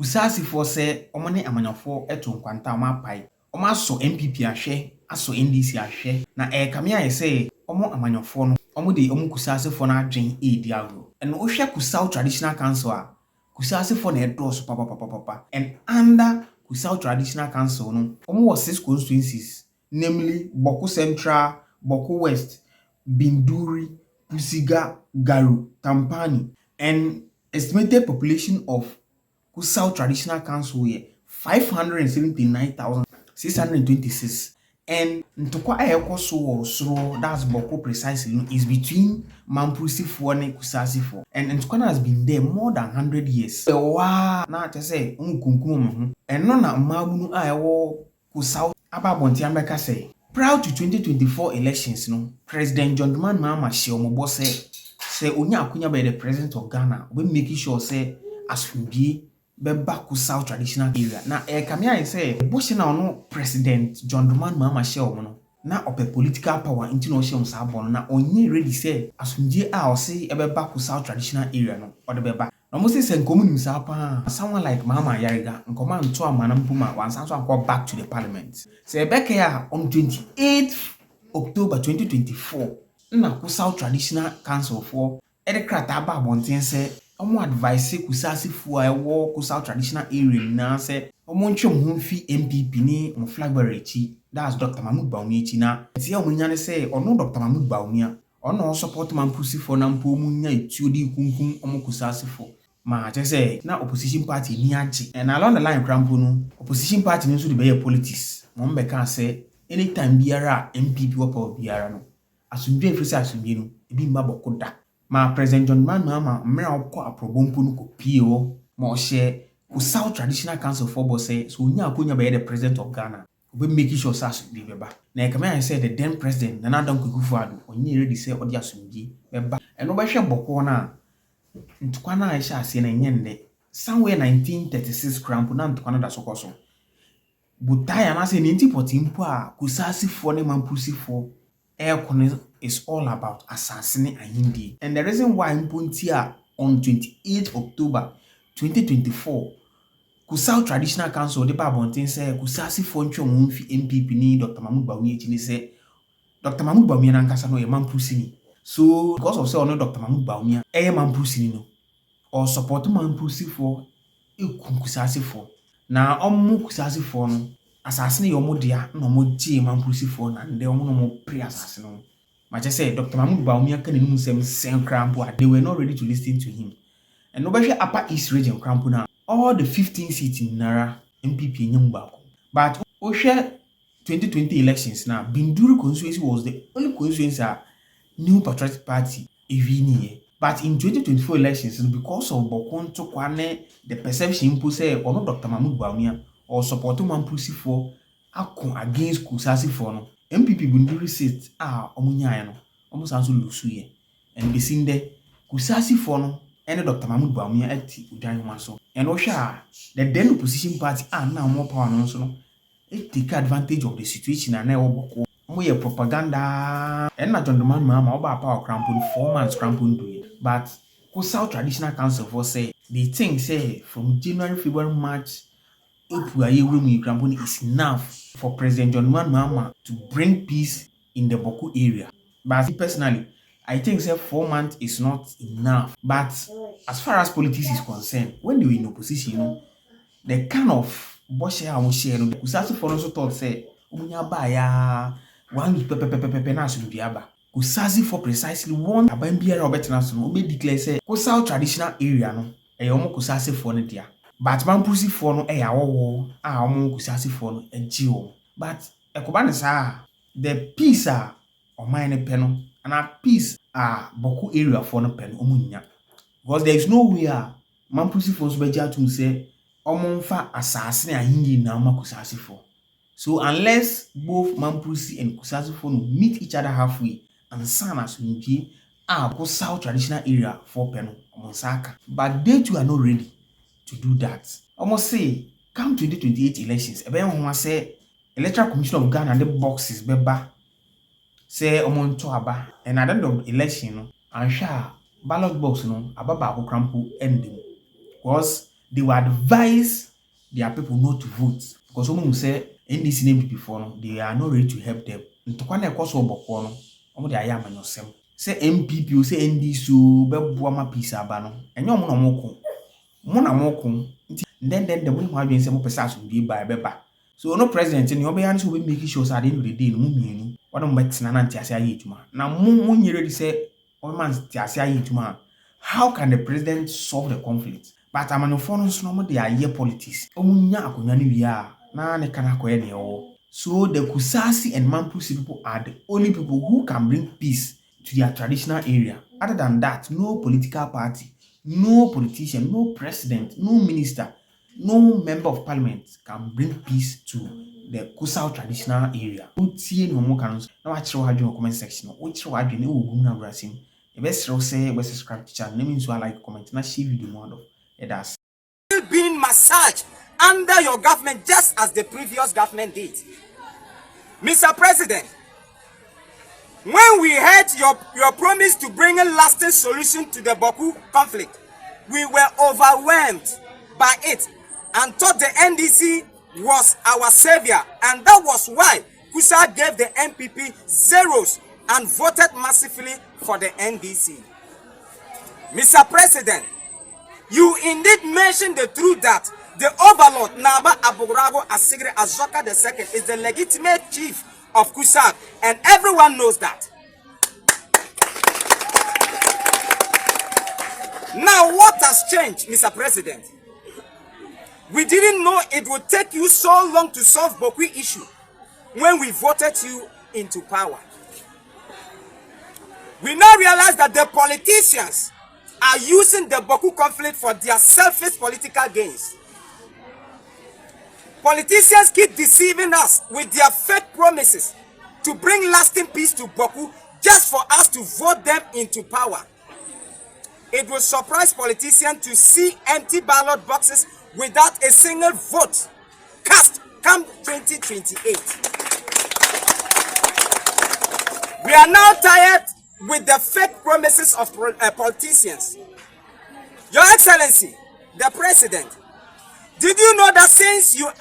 Kusasi for say omane amanyafo eto nkwanta oma pai. Oma aso MPP ahwe, aso NDC ahwe. Na kame aye say omo amanyafo no omo de omo kusasi for na adwen di agro. And ohwe Kusau Traditional Council a kusasi for na edoso papa. And under Kusau Traditional Council no omo was 6 constituencies, namely Bawku Central, Bawku West, Binduri, Pusiga, Garu, Tampani, and estimated population of Kusau Traditional Council here 579,626. And ntokwa ayeko so soro, that's Bawku precisely, is between Mamprusifoɔ and Kusasifoɔ. And ntokwa has been there more than 100 years. Wow, na te say kunkum and no na mamu ayewo Kusau aba bonti ambeka say prior to 2024 elections no President John Dramani Mahama share omobo say onya akunya by the president of Ghana we making sure say asumdie beba Kusau traditional area. Na kame aye say boshi na ono President John Dramani Mahama share omo na ope political power into no share sa bon na onye ready say asumdie a o say beba Kusau traditional area no o de beba. No mo say nkomu nim sa pa someone like Mahama Yariga nkoma nto amana mpuma wansan so akọ back to the parliament. Say beke ya on 28th October 2024 na Kusau Traditional Council for krata ba bonten say omo advise Kusasi fu a ewo Kusau Traditional area na say omo ntwem ho fi MPP ni mo flag bearer chi, that's Dr. Mahmoud Bawumia chi na tie omo nya ne say ono Dr. Mahmoud Bawumia ono support Mampusi for na mpo mu nya etuo di kunkun omo Kusasi for ma je say na opposition party ni age. And along the line crampo no opposition party ni so de be politics mo mbe kan say anytime biara MPP wo pa biara no asumdwe efrisi asumdwe no ebi mba bokoda ma President John Mahama mmra okọ aprobompo no kopie wo ma o share Kusau Traditional Council for bo say so onya akonya be the president of Ghana we make sure say asumdwe beba na kame I say the then president Nana Adom Kufuor onye ready say odi asumdwe beba eno be hwe boko na ntokwa na aisha ase na nyende somewhere 1936 crampo na ntokwa na da sokoso butaya na say 1940 mpo a Kusasifoɔ ne Mamprusifoɔ ekone is all about assassinating ahindi. And the reason why mpontia on 28th October 2024 Kusau Traditional Council de ba bonten say Kusasifoɔ ntwe mo mfi MPP ni Dr. Mahmoud Bawumia chi ni say Dr. Mahmoud Bawumia na nkasa no ye Mamprusi. So because of say ono Dr. Mahmoud Bawumia Mamprusi no or support Mamprusifoɔ Kusasifoɔ na omo Kusasifoɔ no assassin yomo dia na omo gie Mamprusifoɔ na nde omo no mo pre assassin no ma je say Dr. Mahmoud Bawumia kan nim sem crampo they were not ready to listen to him. And no be Upper East region crampo na all the 15 seats in Nara MPP nyam Bawku. But ohwe 2020 elections now Binduri constituency was the only constituency New Patriotic Party evini. But in 2024 elections, because of Bawku Ntokwane, the perception people say or not Dr. Mahmoud Bawumia or support Mamprusifoɔ akon against Kusasifoɔ no MPP Binduri seat omunya no omo sanso lusu ye. And besin de Kusasifoɔ no and Dr. Mahmoud Bawumia ati udan so. And osha the then opposition party now more power no so no take advantage of the situation and na Bawku moye propaganda and na John Dramani Mahama oba power crampon 4 months crampon do it. But Kusau Traditional Council for say they think say from January, February, March, April crampon is enough for President John Dramani Mahama to bring peace in the Bawku area. But personally, I think say 4 months is not enough. But as far as politics is concerned, when they were in opposition, you know, the kind of boshare and share no Kusasifoɔ also thought say umunya ba ya one pepe na asumdue aba. Kusasifoɔ precisely one aban biara obetena so no be declare say Kusau Traditional area no omo Kusasifoɔ no dia. But Mamprusifoɔ no awowo omo Kusasifoɔ no enchi wo. But ekoba ne sa the peace oman ne pe no and peace Bawku area for no pe no omunya. Because there is no way Mamprusifoɔ so beja to say omo mfa assassin ahingi na ma Kusasifoɔ. So unless both Mamprusi and Kusasifoɔ no meet each other halfway and sign asumdue Kusau Traditional area for Peno Omonsaka. But they too are not ready to do that. Almost say come 2028 elections, ebe say Electoral Commission of Ghana and the boxes beba say omonto aba and at the end of the election no and ballot box no ababa crampo ending. Because they will advise their people not to vote because someone will say NDC name before no, they are not ready to help them. Ntokwa na ekoso obokwo no, omo de aya amanyosem. Say MPP o say NDC o beboa ma peace aba no. Enye omo na moko. Mo na moko. Then the money have been say mo pesa so bi ba beba. So no president ni obeya so be make sure say at the end of the day no mienu. What am betina na ntiase aye ejuma. Na mo nyere say o man ntiase aye ejuma. How can the president solve the conflict? But amanofo no so no dey aye politics. Omunya akonya ni wi a na ne kana koye ne o. So the Kusasi and Mampusi people are the only people who can bring peace to their traditional area. Other than that, no political party, no politician, no president, no minister, no member of parliament can bring peace to the Kusao traditional area. Now watch what you comment section. Which what you know brasing. The best say we subscribe to channel. Means you like comment. Na share video more of it does. Being massaged under your government just as the previous government did. Mr. President, when we heard your promise to bring a lasting solution to the Bawku conflict, we were overwhelmed by it and thought the NDC was our savior, and that was why Kusa gave the MPP zeros and voted massively for the NDC. Mr. President, you indeed mentioned the truth that the overlord Naba Aburago Asigre Azoka II is the legitimate chief of Kusa, and everyone knows that. Now what has changed, Mr. President? We didn't know it would take you so long to solve Bawku issue when we voted you into power. We now realize that the politicians are using the Bawku conflict for their selfish political gains. Politicians keep deceiving us with their fake promises to bring lasting peace to Bawku just for us to vote them into power. It will surprise politicians to see empty ballot boxes without a single vote cast come 2028. We are now tired with the fake promises of politicians. Your Excellency, the President, did you know that since your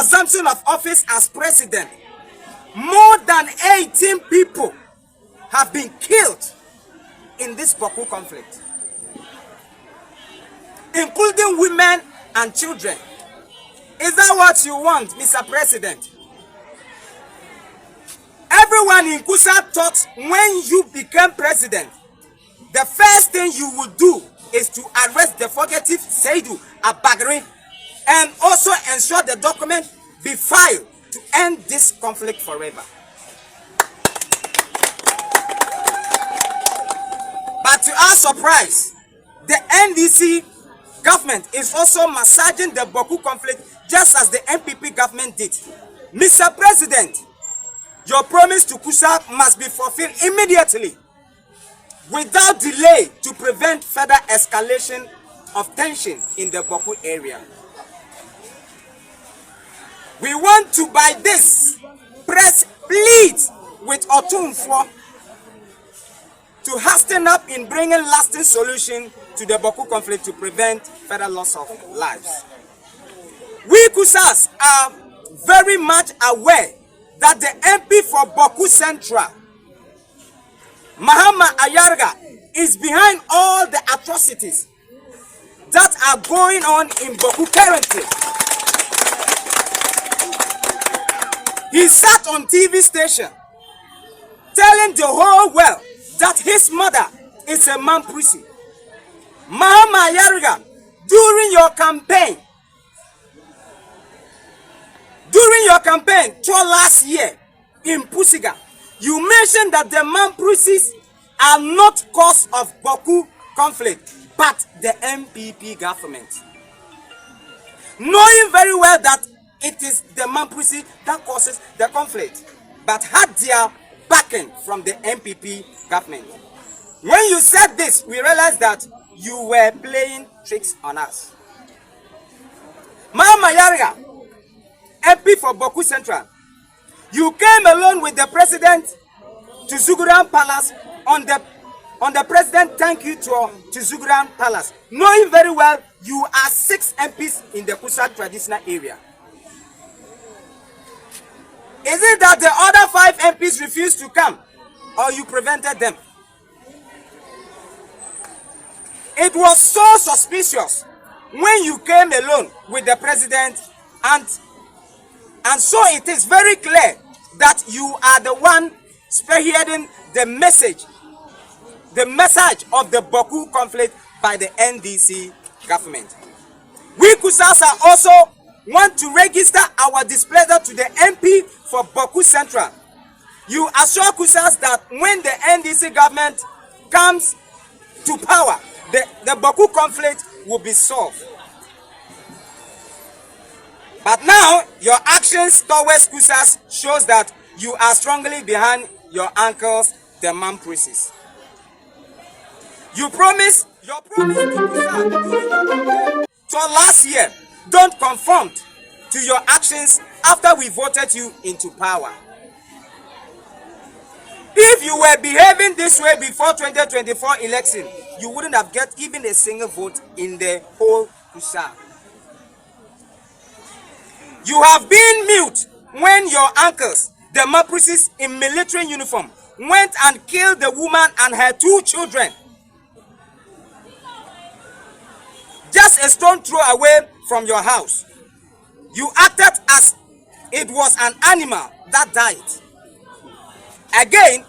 assumption of office as President, more than 18 people have been killed in this Bawku conflict, including women and children? Is that what you want, Mr. President? Everyone in Kusa thought when you became president, the first thing you would do is to arrest the fugitive Saidu Abagri and also ensure the document be filed to end this conflict forever. But to our surprise, the NDC government is also massaging the Bawku conflict just as the MPP government did. Mr. President, your promise to Kusa must be fulfilled immediately, without delay, to prevent further escalation of tension in the Bawku area. We want to, by this, plead with Otumfo to hasten up in bringing lasting solution to the Bawku conflict to prevent further loss of lives. We Kusas are very much aware that the MP for Bawku Central, Mahama is behind all the atrocities that are going on in Bawku currently. He sat on TV station telling the whole world that his mother is a Mampusi. Mahama, during your campaign last year in Pusiga, you mentioned that the Mampusis are not cause of Bawku conflict, but the MPP government. Knowing very well that it is the Mampusi that causes the conflict, but had their backing from the MPP government. When you said this, we realized that you were playing tricks on us. Mahama, MP for Bawku Central, you came alone with the president to Zuguran Palace on the president thank you to Zuguran Palace, knowing very well You are 6 MPs in the Kusa traditional area. Is it that the other 5 MPs refused to come, or you prevented them? It was so suspicious when you came alone with the president, and so it is very clear that you are the one spearheading the message of the Bawku conflict by the NDC government. We Kusasa also want to register our displeasure to the MP for Bawku Central. You assure Kusas that when the NDC government comes to power, the Bawku conflict will be solved. But now, your actions towards Kusas shows that you are strongly behind your uncles, the Mamprises. Your promise to Kusas so last year don't conform to your actions after we voted you into power. If you were behaving this way before 2024 election, you wouldn't have get even a single vote in the whole Kusa. You have been mute when your uncles, the Maprises in military uniform, went and killed the woman and her 2 children. Just a stone throw away from your house. You acted as it was an animal that died. Again,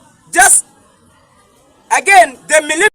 the